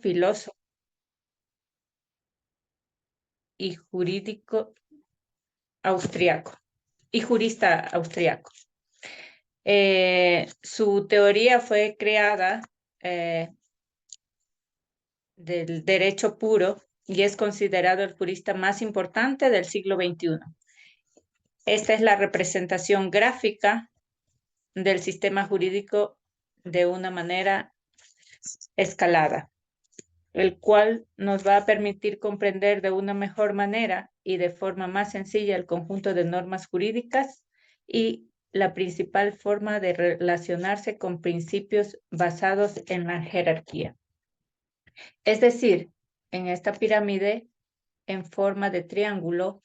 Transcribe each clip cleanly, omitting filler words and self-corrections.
filósofo y jurídico austriaco y jurista austriaco. Su teoría fue creada del derecho puro y es considerado el jurista más importante del siglo XXI. Esta es la representación gráfica del sistema jurídico de una manera escalada, el cual nos va a permitir comprender de una mejor manera y de forma más sencilla el conjunto de normas jurídicas y la principal forma de relacionarse con principios basados en la jerarquía. Es decir, en esta pirámide en forma de triángulo,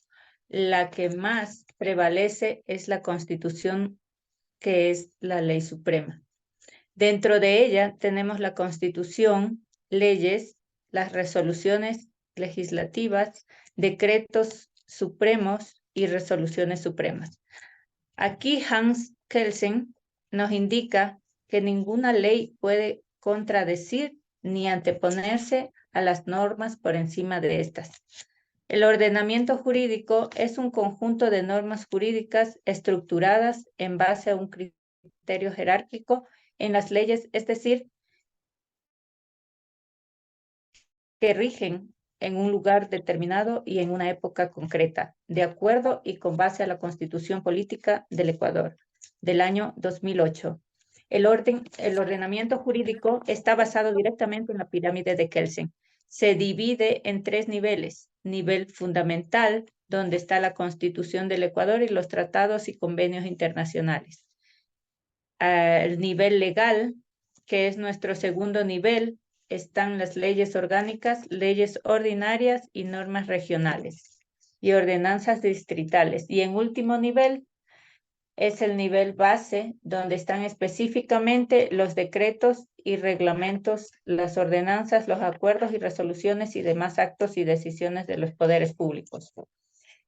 la que más prevalece es la Constitución, que es la ley suprema. Dentro de ella tenemos la Constitución, leyes, las resoluciones legislativas, decretos supremos y resoluciones supremas. Aquí Hans Kelsen nos indica que ninguna ley puede contradecir ni anteponerse a las normas por encima de estas. El ordenamiento jurídico es un conjunto de normas jurídicas estructuradas en base a un criterio jerárquico en las leyes, es decir, que rigen en un lugar determinado y en una época concreta, de acuerdo y con base a la Constitución Política del Ecuador del año 2008. El ordenamiento jurídico está basado directamente en la pirámide de Kelsen. Se divide en 3 niveles. Nivel fundamental, donde está la Constitución del Ecuador y los tratados y convenios internacionales. El nivel legal, que es nuestro segundo nivel, están las leyes orgánicas, leyes ordinarias y normas regionales y ordenanzas distritales. Y en último nivel es el nivel base, donde están específicamente los decretos y reglamentos, las ordenanzas, los acuerdos y resoluciones y demás actos y decisiones de los poderes públicos.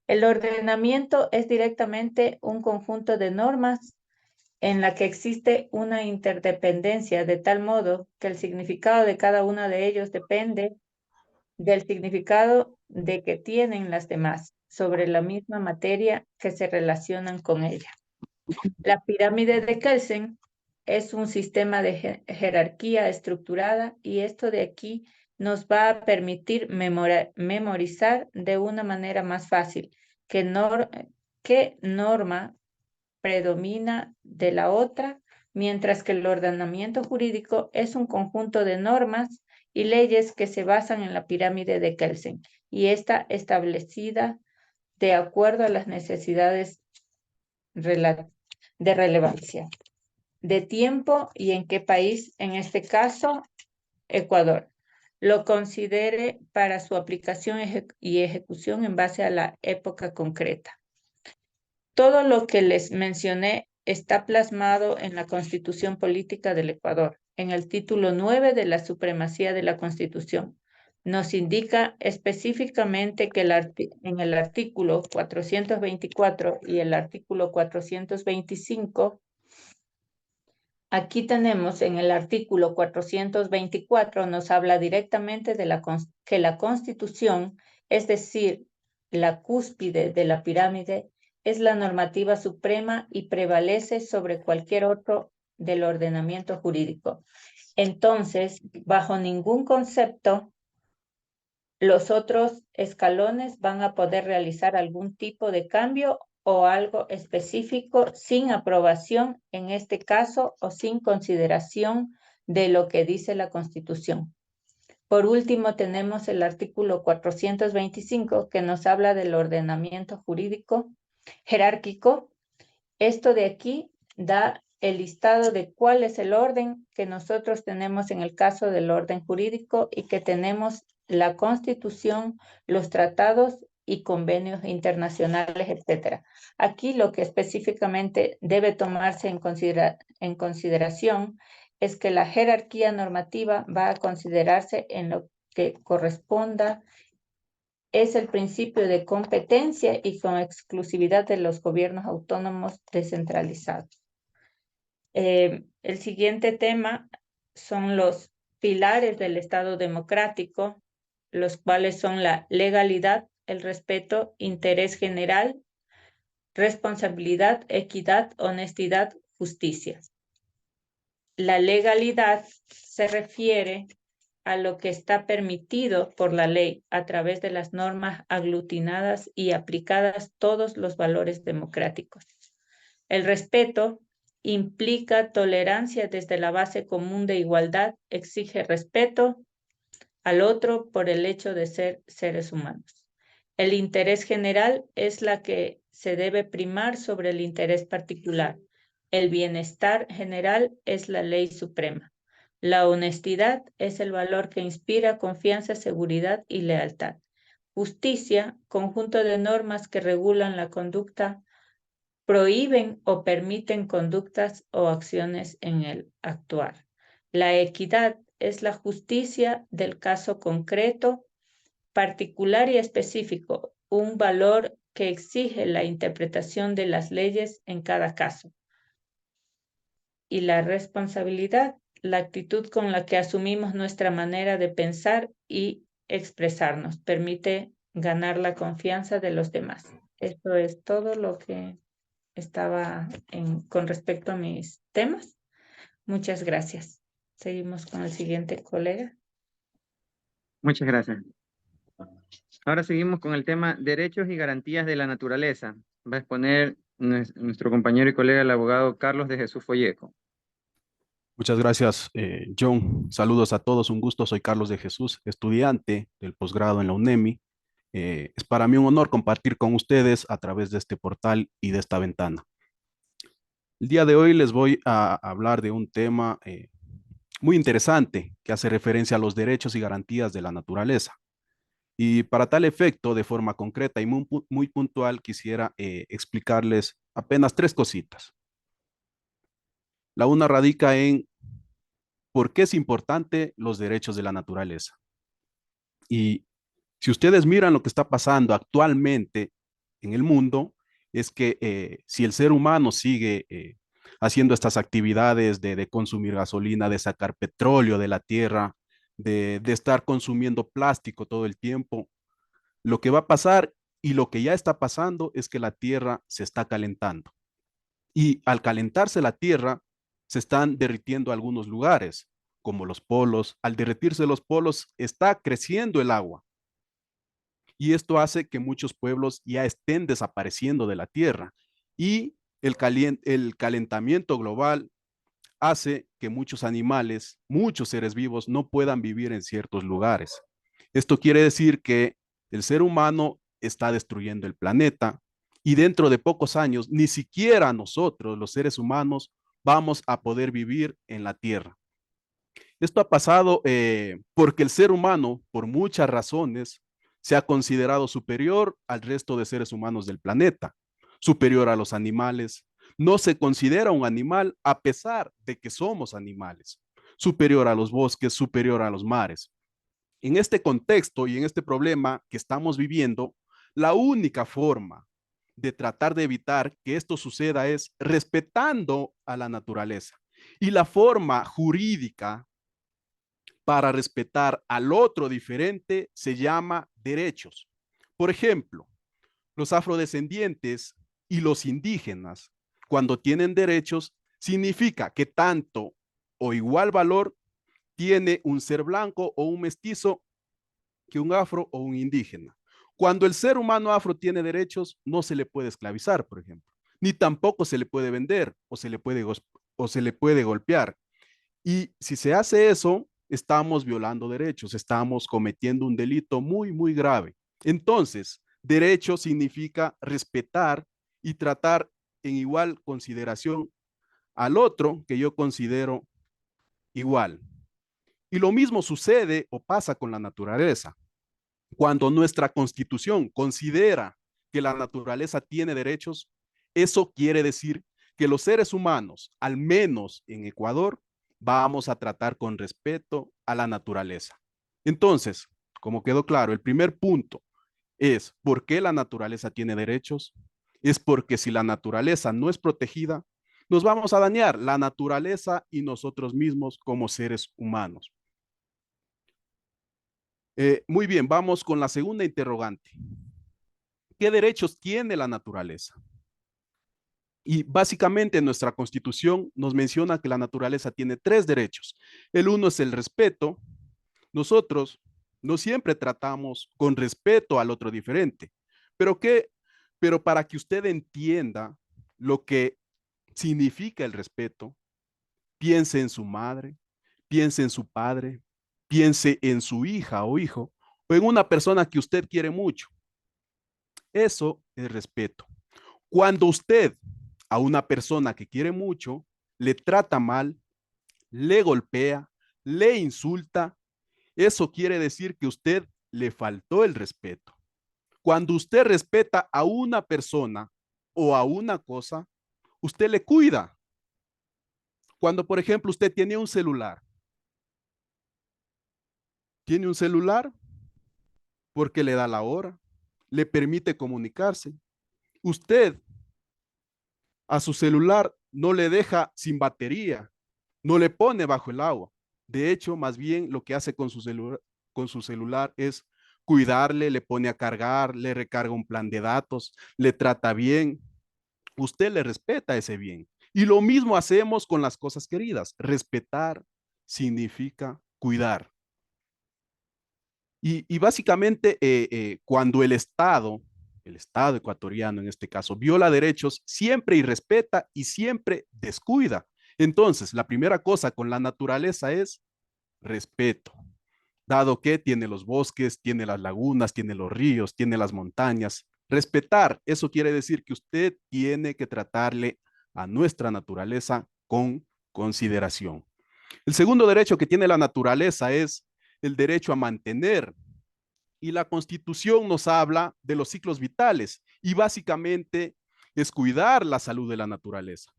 El ordenamiento es directamente un conjunto de normas en la que existe una interdependencia de tal modo que el significado de cada uno de ellos depende del significado de que tienen las demás sobre la misma materia que se relacionan con ella. La pirámide de Kelsen es un sistema de jerarquía estructurada y esto de aquí nos va a permitir memorizar de una manera más fácil qué norma predomina de la otra, mientras que el ordenamiento jurídico es un conjunto de normas y leyes que se basan en la pirámide de Kelsen y está establecida de acuerdo a las necesidades de relevancia, de tiempo y en qué país, en este caso, Ecuador, lo considere para su aplicación y ejecución en base a la época concreta. Todo lo que les mencioné está plasmado en la Constitución Política del Ecuador, en el título 9 de la Supremacía de la Constitución. Nos indica específicamente que en el artículo 424 y el artículo 425, aquí tenemos en el artículo 424, nos habla directamente de que la Constitución, es decir, la cúspide de la pirámide, es la normativa suprema y prevalece sobre cualquier otro del ordenamiento jurídico. Entonces, bajo ningún concepto, los otros escalones van a poder realizar algún tipo de cambio o algo específico sin aprobación, en este caso, o sin consideración de lo que dice la Constitución. Por último, tenemos el artículo 425 que nos habla del ordenamiento jurídico jerárquico. Esto de aquí da el listado de cuál es el orden que nosotros tenemos en el caso del orden jurídico y que tenemos la Constitución, los tratados y convenios internacionales, etc. Aquí lo que específicamente debe tomarse en consideración es que la jerarquía normativa va a considerarse en lo que corresponda es el principio de competencia y con exclusividad de los gobiernos autónomos descentralizados. El siguiente tema son los pilares del Estado democrático, los cuales son la legalidad, el respeto, interés general, responsabilidad, equidad, honestidad, justicia. La legalidad se refiere a lo que está permitido por la ley a través de las normas aglutinadas y aplicadas todos los valores democráticos. El respeto implica tolerancia desde la base común de igualdad, exige respeto al otro por el hecho de ser seres humanos. El interés general es la que se debe primar sobre el interés particular. El bienestar general es la ley suprema. La honestidad es el valor que inspira confianza, seguridad y lealtad. Justicia, conjunto de normas que regulan la conducta, prohíben o permiten conductas o acciones en el actuar. La equidad es la justicia del caso concreto, particular y específico, un valor que exige la interpretación de las leyes en cada caso. Y la responsabilidad, la actitud con la que asumimos nuestra manera de pensar y expresarnos, permite ganar la confianza de los demás. Esto es todo lo que estaba con respecto a mis temas. Muchas gracias. Seguimos con el siguiente colega. Muchas gracias. Ahora seguimos con el tema derechos y garantías de la naturaleza. Va a exponer nuestro compañero y colega, el abogado Carlos de Jesús Folleco. Muchas gracias, John. Saludos a todos. Un gusto. Soy Carlos de Jesús, estudiante del posgrado en la UNEMI. Es para mí un honor compartir con ustedes a través de este portal y de esta ventana. El día de hoy les voy a hablar de un tema muy interesante que hace referencia a los derechos y garantías de la naturaleza. Y para tal efecto, de forma concreta y muy puntual, quisiera explicarles apenas tres cositas. La una radica en por qué es importante los derechos de la naturaleza. Y si ustedes miran lo que está pasando actualmente en el mundo, es que si el ser humano sigue haciendo estas actividades de consumir gasolina, de sacar petróleo de la tierra, de estar consumiendo plástico todo el tiempo, lo que va a pasar y lo que ya está pasando es que la tierra se está calentando. Y al calentarse la tierra, se están derritiendo algunos lugares, como los polos. Al derretirse los polos, está creciendo el agua. Y esto hace que muchos pueblos ya estén desapareciendo de la tierra. Y el calentamiento global hace que muchos animales, muchos seres vivos no puedan vivir en ciertos lugares. Esto quiere decir que el ser humano está destruyendo el planeta y dentro de pocos años ni siquiera nosotros, los seres humanos, vamos a poder vivir en la Tierra. Esto ha pasado porque el ser humano, por muchas razones, se ha considerado superior al resto de seres humanos del planeta, superior a los animales. No se considera un animal a pesar de que somos animales, superior a los bosques, superior a los mares. En este contexto y en este problema que estamos viviendo, la única forma de tratar de evitar que esto suceda es respetando a la naturaleza. Y la forma jurídica para respetar al otro diferente se llama derechos. Por ejemplo, los afrodescendientes y los indígenas, cuando tienen derechos, significa que tanto o igual valor tiene un ser blanco o un mestizo que un afro o un indígena. Cuando el ser humano afro tiene derechos, no se le puede esclavizar, por ejemplo, ni tampoco se le puede vender o se le puede golpear. Y si se hace eso, estamos violando derechos, estamos cometiendo un delito muy, muy grave. Entonces, derecho significa respetar y tratar en igual consideración al otro que yo considero igual. Y lo mismo sucede o pasa con la naturaleza. Cuando nuestra constitución considera que la naturaleza tiene derechos, eso quiere decir que los seres humanos, al menos en Ecuador, vamos a tratar con respeto a la naturaleza. Entonces, como quedó claro, el primer punto es ¿por qué la naturaleza tiene derechos? Es porque si la naturaleza no es protegida, nos vamos a dañar la naturaleza y nosotros mismos como seres humanos. Muy bien, vamos con la segunda interrogante. ¿Qué derechos tiene la naturaleza? Y básicamente nuestra Constitución nos menciona que la naturaleza tiene 3 derechos. El uno es el respeto. Nosotros no siempre tratamos con respeto al otro diferente, pero pero para que usted entienda lo que significa el respeto, piense en su madre, piense en su padre, piense en su hija o hijo, o en una persona que usted quiere mucho. Eso es respeto. Cuando usted a una persona que quiere mucho le trata mal, le golpea, le insulta, eso quiere decir que usted le faltó el respeto. Cuando usted respeta a una persona o a una cosa, usted le cuida. Cuando, por ejemplo, usted tiene un celular porque le da la hora, le permite comunicarse. Usted a su celular no le deja sin batería, no le pone bajo el agua. De hecho, más bien lo que hace con su celular es cuidarle, le pone a cargar, le recarga un plan de datos, le trata bien. Usted le respeta ese bien. Y lo mismo hacemos con las cosas queridas. Respetar significa cuidar. Y básicamente cuando el Estado ecuatoriano en este caso, viola derechos, siempre irrespeta y siempre descuida. Entonces, la primera cosa con la naturaleza es respeto, dado que tiene los bosques, tiene las lagunas, tiene los ríos, tiene las montañas. Respetar, eso quiere decir que usted tiene que tratarle a nuestra naturaleza con consideración. El segundo derecho que tiene la naturaleza es el derecho a mantener. Y la Constitución nos habla de los ciclos vitales y básicamente es cuidar la salud de la naturaleza.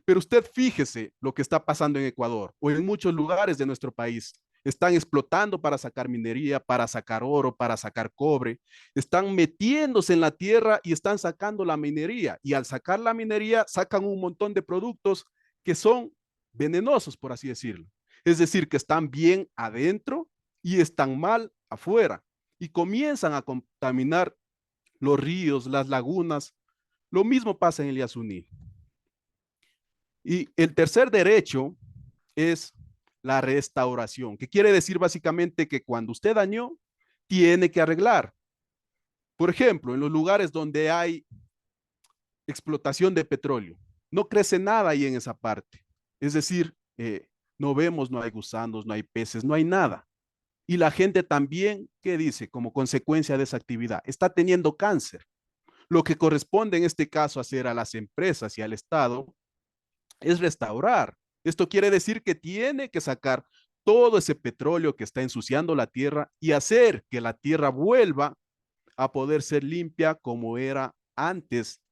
Pero usted fíjese lo que está pasando en Ecuador o en muchos lugares de nuestro país. Están explotando para sacar minería, para sacar oro, para sacar cobre. Están metiéndose en la tierra y están sacando la minería. Y al sacar la minería, sacan un montón de productos que son venenosos, por así decirlo. Es decir, que están bien adentro y están mal afuera. Y comienzan a contaminar los ríos, las lagunas. Lo mismo pasa en el Yasuní. Y el tercer derecho es la restauración, que quiere decir básicamente que cuando usted dañó, tiene que arreglar. Por ejemplo, en los lugares donde hay explotación de petróleo, no crece nada ahí en esa parte. Es decir, no vemos, no hay gusanos, no hay peces, no hay nada. Y la gente también, ¿qué dice? Como consecuencia de esa actividad, está teniendo cáncer. Lo que corresponde en este caso hacer a las empresas y al Estado es restaurar. Esto quiere decir que tiene que sacar todo ese petróleo que está ensuciando la tierra y hacer que la tierra vuelva a poder ser limpia como era antes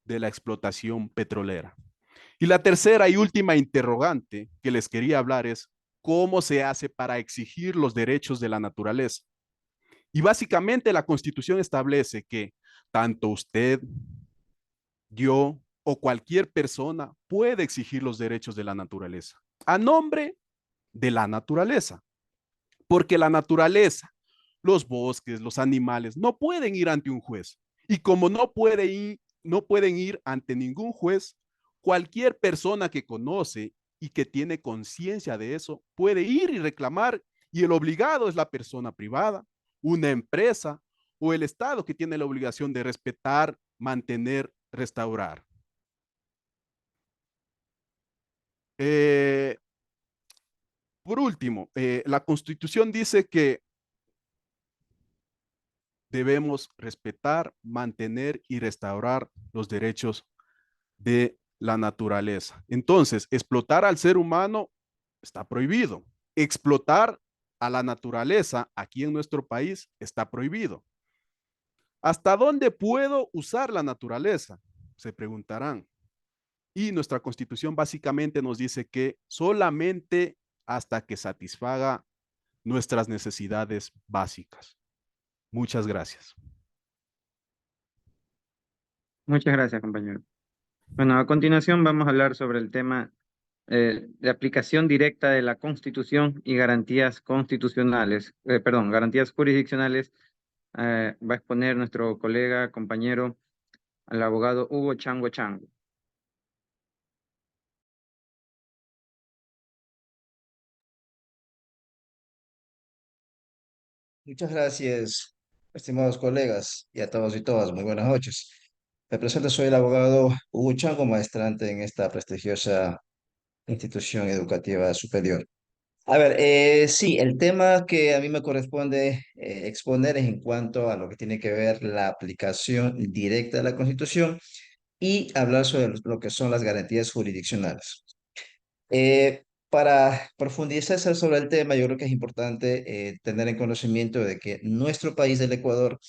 de la explotación petrolera. Y la tercera y última interrogante que les quería hablar es cómo se hace para exigir los derechos de la naturaleza. Y básicamente la Constitución establece que tanto usted, yo o cualquier persona puede exigir los derechos de la naturaleza a nombre de la naturaleza, porque la naturaleza, los bosques, los animales no pueden ir ante un juez y como no pueden ir ante ningún juez, cualquier persona que conoce y que tiene conciencia de eso puede ir y reclamar y el obligado es la persona privada, una empresa o el Estado que tiene la obligación de respetar, mantener, restaurar. Eh, por último, la Constitución dice que debemos respetar, mantener y restaurar los derechos de la naturaleza. Entonces, explotar al ser humano está prohibido. Explotar a la naturaleza aquí en nuestro país está prohibido. ¿Hasta dónde puedo usar la naturaleza? Se preguntarán. Y nuestra Constitución básicamente nos dice que solamente hasta que satisfaga nuestras necesidades básicas. Muchas gracias. Muchas gracias, compañero. Bueno, a continuación vamos a hablar sobre el tema de aplicación directa de la Constitución y garantías constitucionales, perdón, garantías jurisdiccionales, va a exponer nuestro colega, compañero, el abogado Hugo Chango Chango. Muchas gracias, estimados colegas y a todos y todas. Muy buenas noches. Me presento, soy el abogado Hugo Chango, maestrante en esta prestigiosa institución educativa superior. A ver, sí, el tema que a mí me corresponde exponer es en cuanto a lo que tiene que ver la aplicación directa de la Constitución y hablar sobre lo que son las garantías jurisdiccionales. Para profundizar sobre el tema, yo creo que es importante tener en conocimiento de que nuestro país, el Ecuador,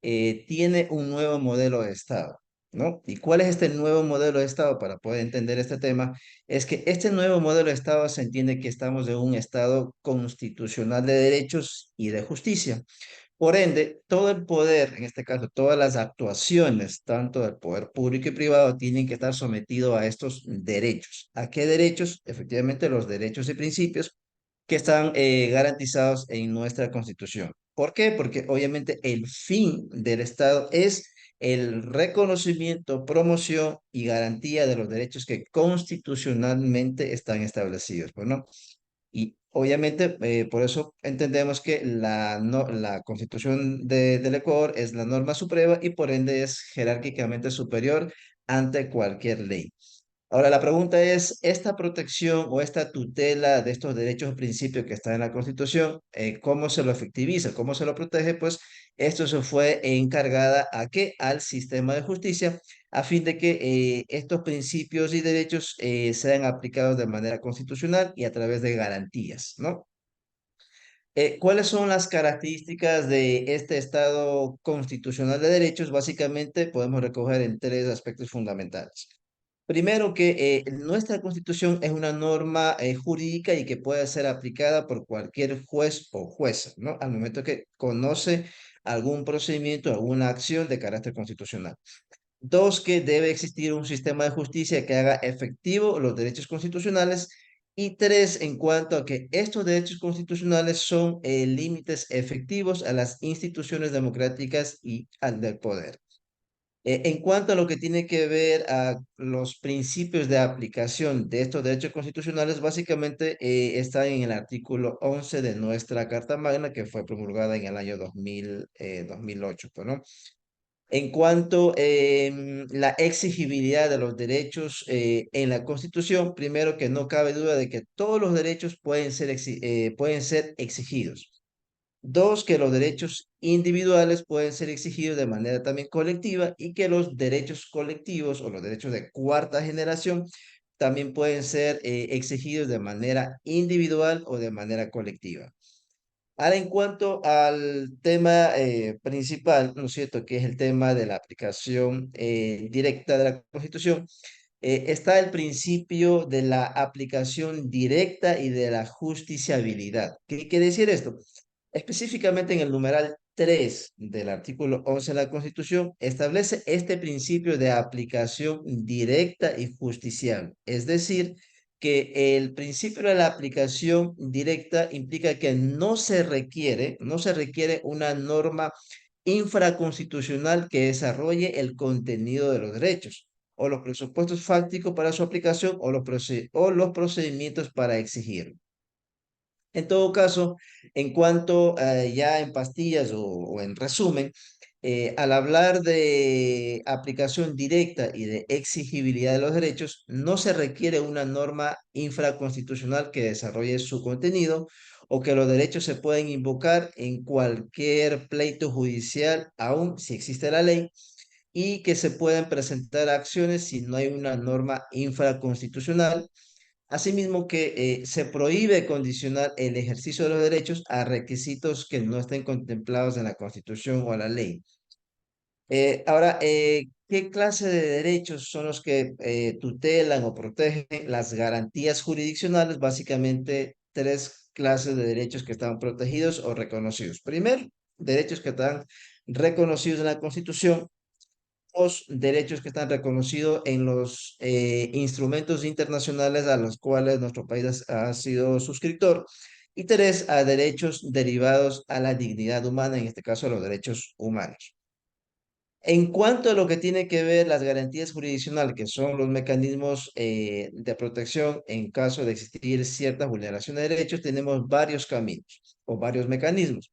tiene un nuevo modelo de Estado, ¿no? ¿Y cuál es este nuevo modelo de Estado? Para poder entender este tema, es que este nuevo modelo de Estado se entiende que estamos en un Estado constitucional de derechos y de justicia. Por ende, todo el poder, en este caso, todas las actuaciones, tanto del poder público y privado, tienen que estar sometidos a estos derechos. ¿A qué derechos? Efectivamente, los derechos y principios que están garantizados en nuestra Constitución. ¿Por qué? Porque obviamente el fin del Estado es el reconocimiento, promoción y garantía de los derechos que constitucionalmente están establecidos. Bueno, y obviamente, por eso entendemos que la Constitución del Ecuador es la norma suprema y por ende es jerárquicamente superior ante cualquier ley. Ahora, la pregunta es, ¿esta protección o esta tutela de estos derechos y principios que están en la Constitución, cómo se lo efectiviza, cómo se lo protege? Pues esto se fue encargada a qué? Al sistema de justicia, a fin de que estos principios y derechos sean aplicados de manera constitucional y a través de garantías, ¿no? ¿Cuáles son las características de este Estado constitucional de derechos? Básicamente podemos recoger en tres aspectos fundamentales. Primero, que nuestra Constitución es una norma jurídica y que puede ser aplicada por cualquier juez o jueza, ¿no? Al momento que conoce algún procedimiento, alguna acción de carácter constitucional. Dos, que debe existir un sistema de justicia que haga efectivo los derechos constitucionales. Y tres, en cuanto a que estos derechos constitucionales son límites efectivos a las instituciones democráticas y al del poder. En cuanto a lo que tiene que ver a los principios de aplicación de estos derechos constitucionales, básicamente está en el artículo 11 de nuestra Carta Magna, que fue promulgada en el año 2008, pues, ¿no? En cuanto a la exigibilidad de los derechos en la Constitución, primero, que no cabe duda de que todos los derechos pueden ser exigidos. Dos, que los derechos individuales pueden ser exigidos de manera también colectiva y que los derechos colectivos o los derechos de cuarta generación también pueden ser exigidos de manera individual o de manera colectiva. Ahora, en cuanto al tema principal, ¿no es cierto?, que es el tema de la aplicación directa de la Constitución, está el principio de la aplicación directa y de la justiciabilidad. ¿Qué quiere decir esto? Específicamente en el numeral 3 del artículo 11 de la Constitución, establece este principio de aplicación directa y justiciable. Es decir, que el principio de la aplicación directa implica que no se requiere una norma infraconstitucional que desarrolle el contenido de los derechos o los presupuestos fácticos para su aplicación o los procedimientos para exigirlo. En todo caso, en cuanto ya en pastillas o en resumen, al hablar de aplicación directa y de exigibilidad de los derechos, no se requiere una norma infraconstitucional que desarrolle su contenido o que los derechos se pueden invocar en cualquier pleito judicial, aun si existe la ley, y que se pueden presentar acciones si no hay una norma infraconstitucional. Asimismo, que se prohíbe condicionar el ejercicio de los derechos a requisitos que no estén contemplados en la Constitución o la ley. Ahora, ¿qué clase de derechos son los que tutelan o protegen las garantías jurisdiccionales? Básicamente, tres clases de derechos que están protegidos o reconocidos. Primero, derechos que están reconocidos en la Constitución. Dos, derechos que están reconocidos en los instrumentos internacionales a los cuales nuestro país ha sido suscriptor. Y tres, a derechos derivados a la dignidad humana, en este caso los derechos humanos. En cuanto a lo que tiene que ver las garantías jurisdiccionales, que son los mecanismos de protección en caso de existir cierta vulneración de derechos, tenemos varios caminos o varios mecanismos.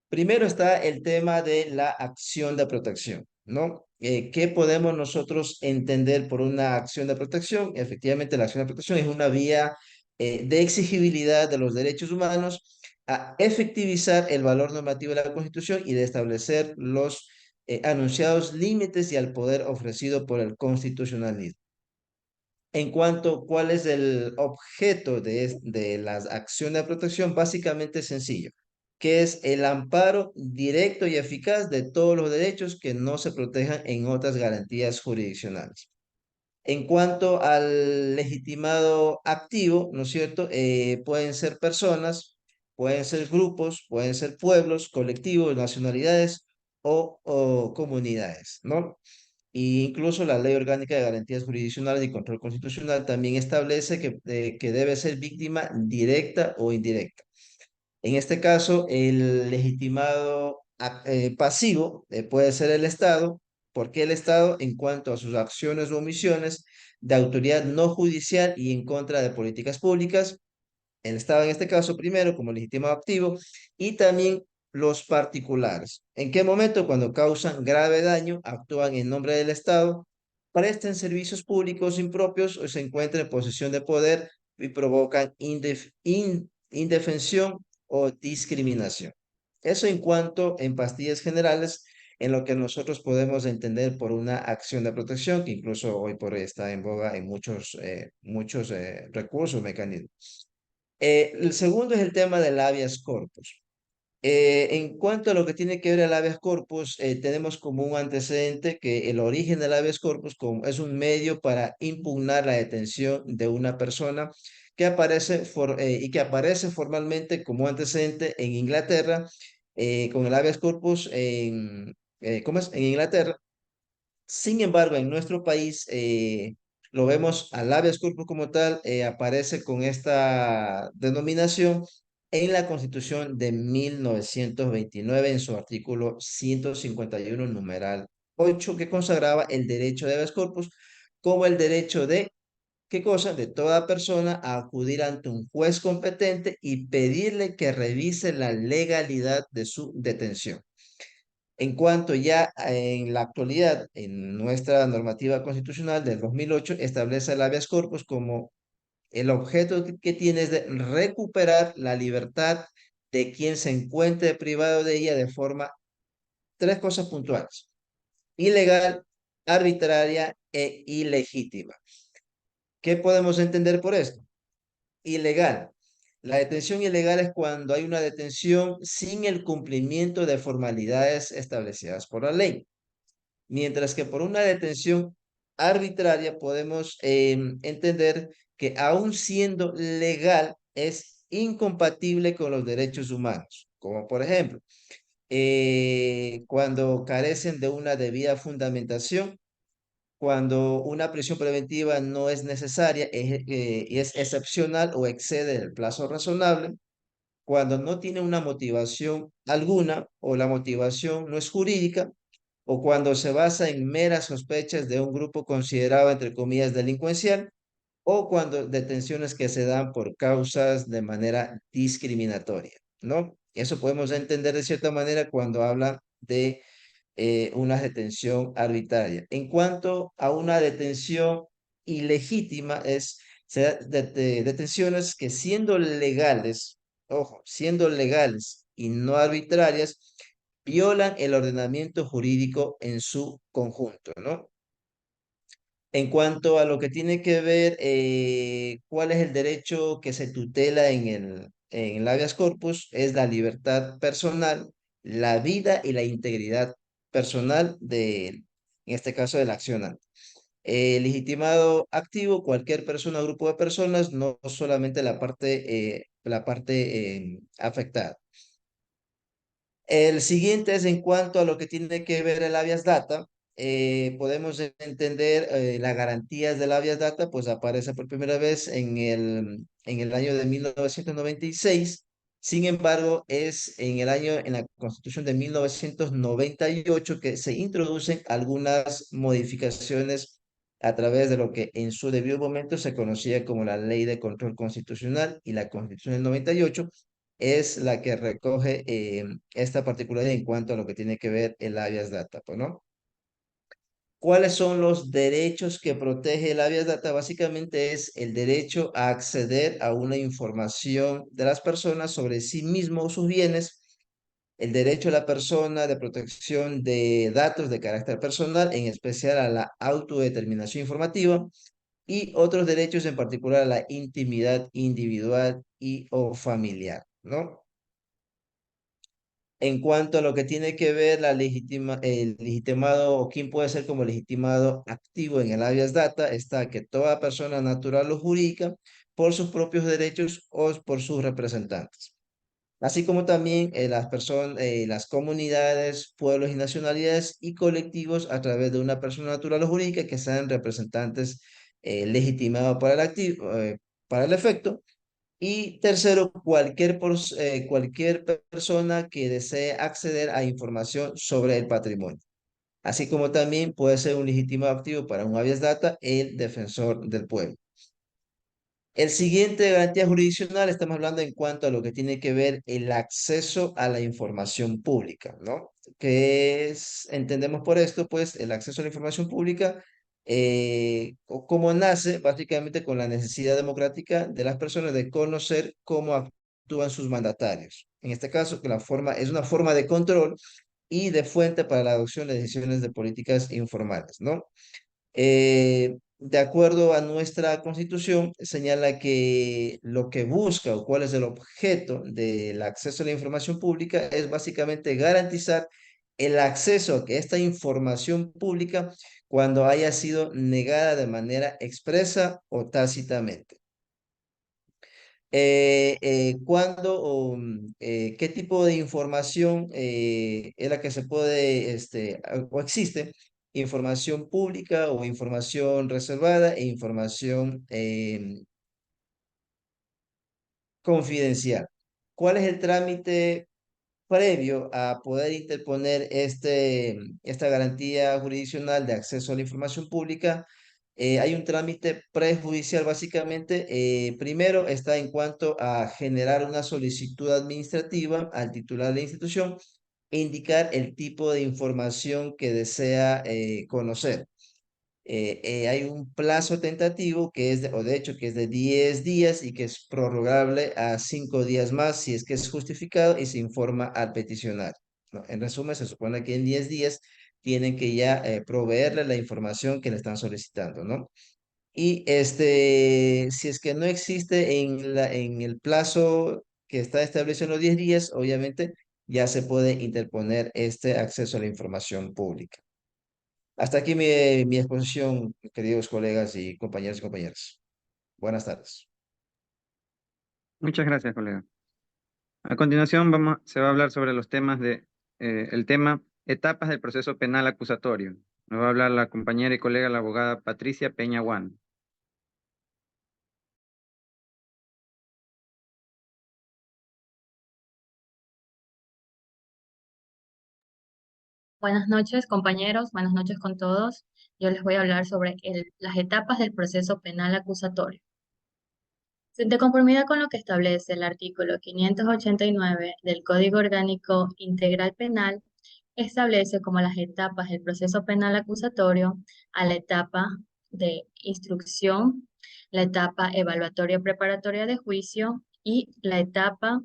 Primero está el tema de la acción de protección, ¿no? ¿Qué podemos nosotros entender por una acción de protección? Efectivamente, la acción de protección es una vía de exigibilidad de los derechos humanos a efectivizar el valor normativo de la Constitución y de establecer los anunciados límites y al poder ofrecido por el constitucionalismo. En cuanto a cuál es el objeto de la acción de protección, básicamente es sencillo, que es el amparo directo y eficaz de todos los derechos que no se protejan en otras garantías jurisdiccionales. En cuanto al legitimado activo, ¿no es cierto? Pueden ser personas, pueden ser grupos, pueden ser pueblos, colectivos, nacionalidades o comunidades, ¿no? Y incluso la Ley Orgánica de Garantías Jurisdiccionales y Control Constitucional también establece que debe ser víctima directa o indirecta. En este caso, el legitimado pasivo puede ser el Estado, porque el Estado, en cuanto a sus acciones o omisiones de autoridad no judicial y en contra de políticas públicas, el Estado en este caso primero como legitimado activo y también los particulares. ¿En qué momento? Cuando causan grave daño, actúan en nombre del Estado, presten servicios públicos impropios o se encuentran en posesión de poder y provocan indefensión o discriminación. Eso en cuanto en pastillas generales en lo que nosotros podemos entender por una acción de protección que incluso hoy por hoy está en boga en muchos recursos, mecanismos. El segundo es el tema del habeas corpus. En cuanto a lo que tiene que ver el habeas corpus, tenemos como un antecedente que el origen del habeas corpus es un medio para impugnar la detención de una persona y que aparece formalmente como antecedente en Inglaterra, con el habeas corpus ¿cómo es? En Inglaterra. Sin embargo, en nuestro país lo vemos al habeas corpus como tal, aparece con esta denominación en la Constitución de 1929 en su artículo 151, numeral 8, que consagraba el derecho de habeas corpus como el derecho de, ¿qué cosa? De toda persona a acudir ante un juez competente y pedirle que revise la legalidad de su detención. En cuanto ya en la actualidad, en nuestra normativa constitucional del 2008, establece el habeas corpus como el objeto que tiene es de recuperar la libertad de quien se encuentre privado de ella de forma, tres cosas puntuales: ilegal, arbitraria e ilegítima. ¿Qué podemos entender por esto? Ilegal. La detención ilegal es cuando hay una detención sin el cumplimiento de formalidades establecidas por la ley. Mientras que por una detención arbitraria podemos entender que aun siendo legal es incompatible con los derechos humanos, como por ejemplo, cuando carecen de una debida fundamentación, cuando una prisión preventiva no es necesaria y es excepcional o excede el plazo razonable, cuando no tiene una motivación alguna o la motivación no es jurídica, o cuando se basa en meras sospechas de un grupo considerado, entre comillas, delincuencial, o cuando detenciones que se dan por causas de manera discriminatoria, ¿no? Eso podemos entender de cierta manera cuando habla de una detención arbitraria. En cuanto a una detención ilegítima, detenciones que siendo legales, ojo, siendo legales y no arbitrarias, violan el ordenamiento jurídico en su conjunto, ¿no? En cuanto a lo que tiene que ver, cuál es el derecho que se tutela en el habeas corpus, es la libertad personal, la vida y la integridad personal en este caso, del accionante. Legitimado activo, cualquier persona o grupo de personas, no solamente la parte afectada. El siguiente es en cuanto a lo que tiene que ver el habeas data. podemos entender las garantías del habeas data, pues aparece por primera vez en el año de 1996. Sin embargo, es en la Constitución de 1998 que se introducen algunas modificaciones a través de lo que en su debido momento se conocía como la Ley de Control Constitucional, y la Constitución del 98 es la que recoge esta particularidad en cuanto a lo que tiene que ver el habeas data, pues, ¿no? ¿Cuáles son los derechos que protege el habeas data? Básicamente es el derecho a acceder a una información de las personas sobre sí mismos o sus bienes, el derecho de la persona de protección de datos de carácter personal, en especial a la autodeterminación informativa, y otros derechos, en particular a la intimidad individual y o familiar, ¿no? En cuanto a lo que tiene que ver el legitimado, o quién puede ser como legitimado activo en el habeas data, está que toda persona natural o jurídica, por sus propios derechos o por sus representantes, así como también las personas, las comunidades, pueblos y nacionalidades y colectivos a través de una persona natural o jurídica que sean representantes legitimados para el efecto. Y tercero, cualquier persona que desee acceder a información sobre el patrimonio, así como también puede ser un legítimo activo para un habeas data el defensor del pueblo. El siguiente garantía jurisdiccional, estamos hablando en cuanto a lo que tiene que ver el acceso a la información pública, ¿no? Entendemos por esto, pues, el acceso a la información pública, como nace básicamente con la necesidad democrática de las personas de conocer cómo actúan sus mandatarios. En este caso, que es una forma de control y de fuente para la adopción de decisiones de políticas informales, ¿no? De acuerdo a nuestra Constitución, señala que lo que busca o cuál es el objeto del acceso a la información pública es básicamente garantizar el acceso a que esta información pública, cuando haya sido negada de manera expresa o tácitamente. ¿Qué tipo de información es la que se puede, o existe? Información pública o información reservada e información confidencial. ¿Cuál es el trámite previo a poder interponer esta garantía jurisdiccional de acceso a la información pública? Hay un trámite prejudicial básicamente. Primero está en cuanto a generar una solicitud administrativa al titular de la institución e indicar el tipo de información que desea conocer. Hay un plazo tentativo que es o de hecho que es de 10 días y que es prorrogable a 5 días más si es que es justificado y se informa al peticionario, ¿no? En resumen, se supone que en 10 días tienen que ya proveerle la información que le están solicitando, ¿no? Y si es que no existe en el plazo que está establecido en los 10 días, obviamente ya se puede interponer este acceso a la información pública. Hasta aquí mi exposición, queridos colegas y compañeros y compañeras. Buenas tardes. Muchas gracias, colega. A continuación se va a hablar sobre los temas el tema etapas del proceso penal acusatorio. Nos va a hablar la compañera y colega, la abogada Patricia Peña Guan. Buenas noches, compañeros. Buenas noches con todos. Yo les voy a hablar sobre las etapas del proceso penal acusatorio. De conformidad con lo que establece el artículo 589 del Código Orgánico Integral Penal, establece como las etapas del proceso penal acusatorio a la etapa de instrucción, la etapa evaluatoria preparatoria de juicio y la etapa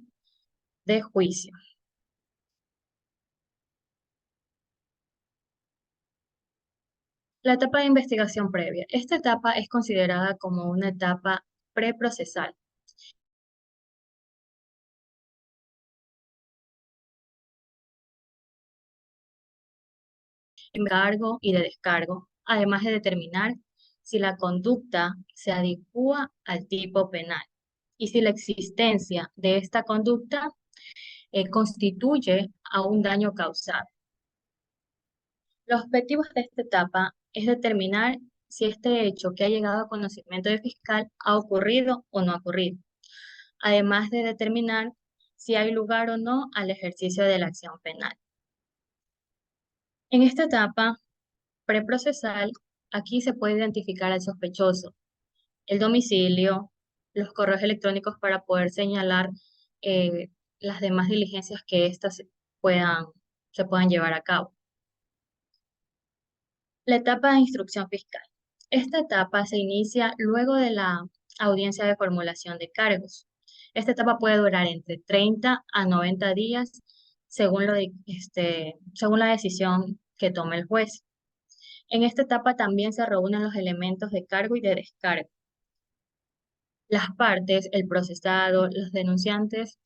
de juicio. La etapa de investigación previa. Esta etapa es considerada como una etapa preprocesal. Encargo y de descargo, además de determinar si la conducta se adecua al tipo penal y si la existencia de esta conducta constituye a un daño causado. Los objetivos de esta etapa es determinar si este hecho que ha llegado a conocimiento del fiscal ha ocurrido o no ha ocurrido, además de determinar si hay lugar o no al ejercicio de la acción penal. En esta etapa preprocesal, aquí se puede identificar al sospechoso, el domicilio, los correos electrónicos para poder señalar eh, las demás diligencias que éstas se puedan llevar a cabo. La etapa de instrucción fiscal. Esta etapa se inicia luego de la audiencia de formulación de cargos. Esta etapa puede durar entre 30 a 90 días según según la decisión que tome el juez. En esta etapa también se reúnen los elementos de cargo y de descargo. Las partes, el procesado, los denunciantes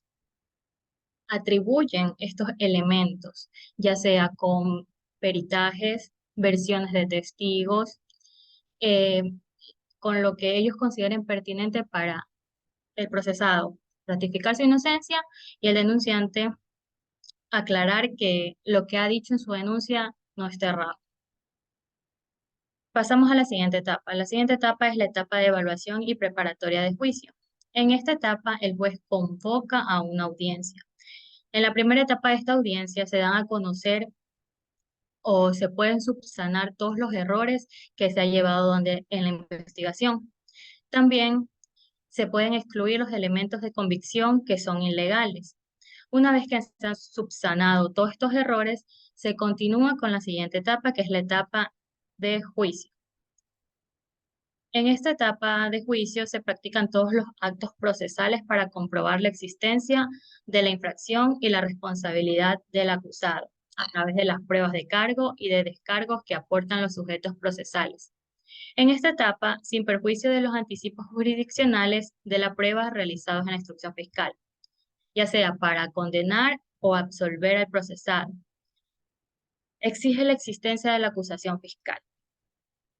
atribuyen estos elementos, ya sea con peritajes, versiones de testigos, eh, con lo que ellos consideren pertinente para el procesado ratificar su inocencia y el denunciante aclarar que lo que ha dicho en su denuncia no está errado. Pasamos a la siguiente etapa. La siguiente etapa es la etapa de evaluación y preparatoria de juicio. En esta etapa, el juez convoca a una audiencia. En la primera etapa de esta audiencia se dan a conocer o se pueden subsanar todos los errores que se ha llevado en la investigación. También se pueden excluir los elementos de convicción que son ilegales. Una vez que se han subsanado todos estos errores, se continúa con la siguiente etapa, que es la etapa de juicio. En esta etapa de juicio se practican todos los actos procesales para comprobar la existencia de la infracción y la responsabilidad del acusado, a través de las pruebas de cargo y de descargos que aportan los sujetos procesales. En esta etapa, sin perjuicio de los anticipos jurisdiccionales de la prueba realizados en la instrucción fiscal, ya sea para condenar o absolver al procesado, exige la existencia de la acusación fiscal.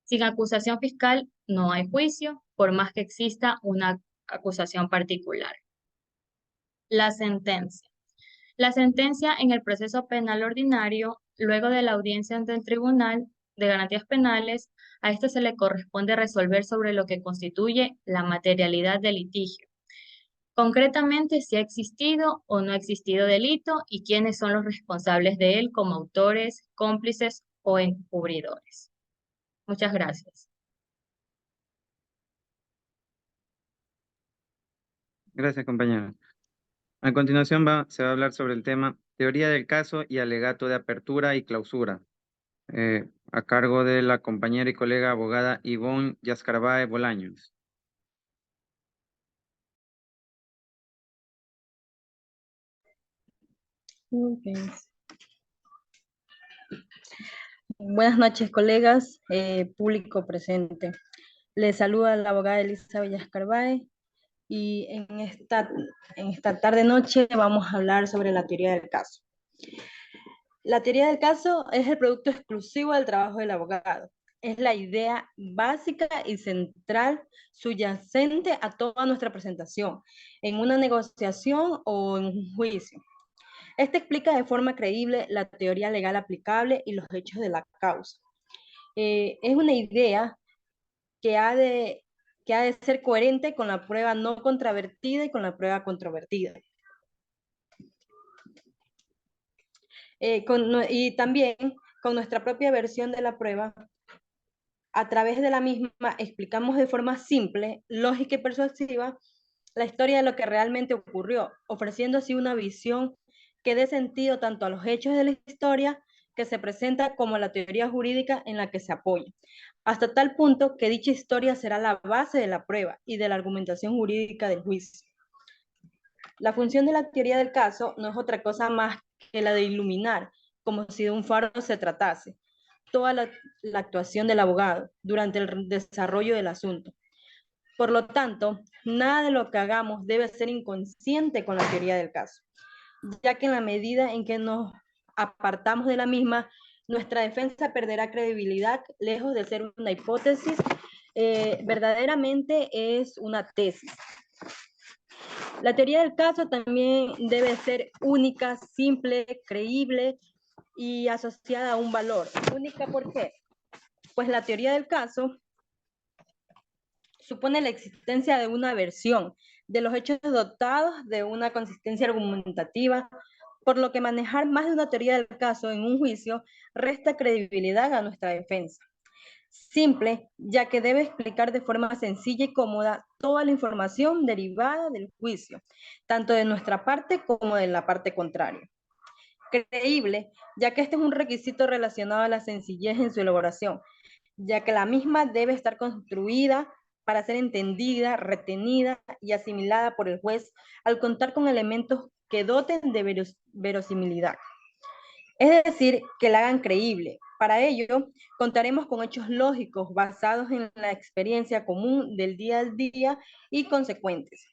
Sin acusación fiscal no hay juicio, por más que exista una acusación particular. La sentencia. La sentencia en el proceso penal ordinario, luego de la audiencia ante el Tribunal de Garantías Penales, a esto se le corresponde resolver sobre lo que constituye la materialidad del litigio. Concretamente, si ha existido o no ha existido delito y quiénes son los responsables de él como autores, cómplices o encubridores. Muchas gracias. Gracias, compañera. A continuación se va a hablar sobre el tema teoría del caso y alegato de apertura y clausura, a cargo de la compañera y colega abogada Ivonne Yascarbae Bolaños. Okay. Buenas noches, colegas, público presente. Les saluda la abogada Elizabeth Yascarbae y en esta tarde-noche vamos a hablar sobre la teoría del caso. La teoría del caso es el producto exclusivo del trabajo del abogado. Es la idea básica y central subyacente a toda nuestra presentación, en una negociación o en un juicio. Este explica de forma creíble la teoría legal aplicable y los hechos de la causa. Es una idea que ha de ser coherente con la prueba no controvertida y con la prueba controvertida. Y también con nuestra propia versión de la prueba, a través de la misma explicamos de forma simple, lógica y persuasiva la historia de lo que realmente ocurrió, ofreciendo así una visión que dé sentido tanto a los hechos de la historia que se presenta como a la teoría jurídica en la que se apoya, hasta tal punto que dicha historia será la base de la prueba y de la argumentación jurídica del juicio. La función de la teoría del caso no es otra cosa más que la de iluminar, como si de un faro se tratase, toda la actuación del abogado durante el desarrollo del asunto. Por lo tanto, nada de lo que hagamos debe ser inconsciente con la teoría del caso, ya que en la medida en que nos apartamos de la misma, nuestra defensa perderá credibilidad, lejos de ser una hipótesis, verdaderamente es una tesis. La teoría del caso también debe ser única, simple, creíble y asociada a un valor. Única, ¿por qué? Pues la teoría del caso supone la existencia de una versión de los hechos dotados de una consistencia argumentativa, por lo que manejar más de una teoría del caso en un juicio resta credibilidad a nuestra defensa. Simple, ya que debe explicar de forma sencilla y cómoda toda la información derivada del juicio, tanto de nuestra parte como de la parte contraria. Creíble, ya que este es un requisito relacionado a la sencillez en su elaboración, ya que la misma debe estar construida para ser entendida, retenida y asimilada por el juez al contar con elementos que doten de verosimilidad. Es decir, que la hagan creíble. Para ello, contaremos con hechos lógicos basados en la experiencia común del día a día y consecuentes.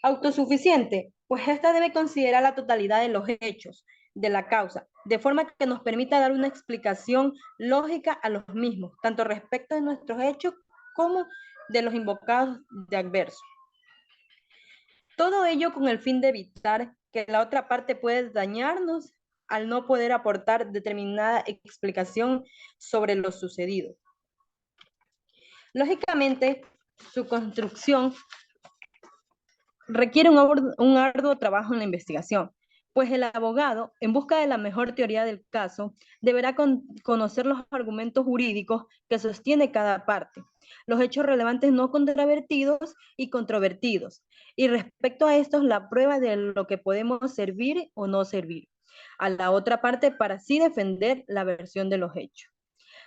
Autosuficiente, pues esta debe considerar la totalidad de los hechos de la causa, de forma que nos permita dar una explicación lógica a los mismos, tanto respecto de nuestros hechos como de los invocados de adverso. Todo ello con el fin de evitar que la otra parte pueda dañarnos al no poder aportar determinada explicación sobre lo sucedido. Lógicamente, su construcción requiere un arduo trabajo en la investigación, pues el abogado, en busca de la mejor teoría del caso, deberá conocer los argumentos jurídicos que sostiene cada parte, los hechos relevantes no controvertidos y controvertidos, y respecto a estos, la prueba de lo que podemos servir o no servir a la otra parte para así defender la versión de los hechos.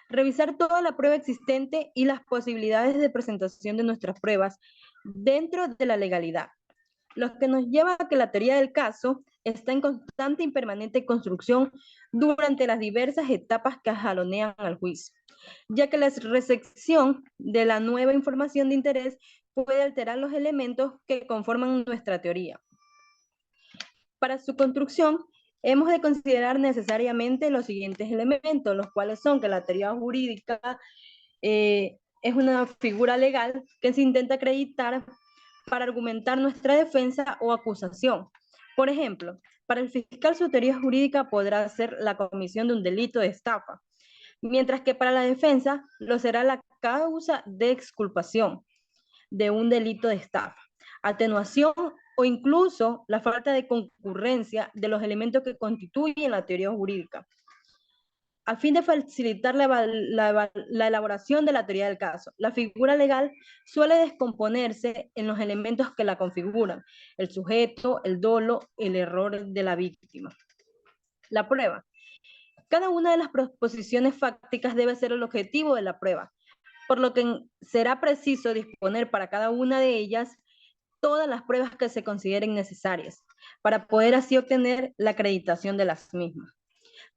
Revisar toda la prueba existente y las posibilidades de presentación de nuestras pruebas dentro de la legalidad, lo que nos lleva a que la teoría del caso está en constante y permanente construcción durante las diversas etapas que jalonean al juicio, ya que la recepción de la nueva información de interés puede alterar los elementos que conforman nuestra teoría. Para su construcción, hemos de considerar necesariamente los siguientes elementos, los cuales son que la teoría jurídica es una figura legal que se intenta acreditar para argumentar nuestra defensa o acusación. Por ejemplo, para el fiscal su teoría jurídica podrá ser la comisión de un delito de estafa, mientras que para la defensa lo será la causa de exculpación de un delito de estafa, atenuación o incluso la falta de concurrencia de los elementos que constituyen la teoría jurídica. A fin de facilitar la elaboración de la teoría del caso, la figura legal suele descomponerse en los elementos que la configuran: el sujeto, el dolo, el error de la víctima. La prueba. Cada una de las proposiciones fácticas debe ser el objetivo de la prueba, por lo que será preciso disponer para cada una de ellas todas las pruebas que se consideren necesarias, para poder así obtener la acreditación de las mismas.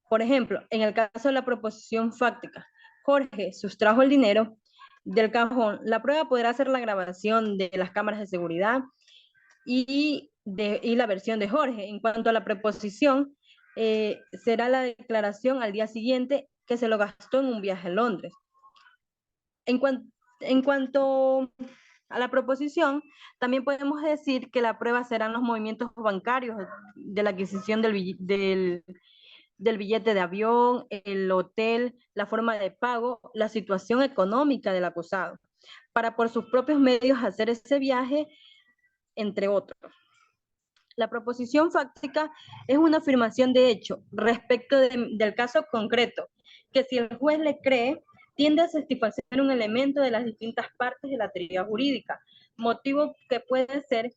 Por ejemplo, en el caso de la proposición fáctica, Jorge sustrajo el dinero del cajón, la prueba podrá ser la grabación de las cámaras de seguridad y la versión de Jorge. En cuanto a la preposición, será la declaración al día siguiente que se lo gastó en un viaje a Londres. En cuanto a la proposición, también podemos decir que la prueba serán los movimientos bancarios de la adquisición del billete de avión, el hotel, la forma de pago, la situación económica del acusado, para por sus propios medios hacer ese viaje, entre otros. La proposición fáctica es una afirmación de hecho respecto del caso concreto, que si el juez le cree, tiende a satisfacer un elemento de las distintas partes de la teoría jurídica, motivo que puede ser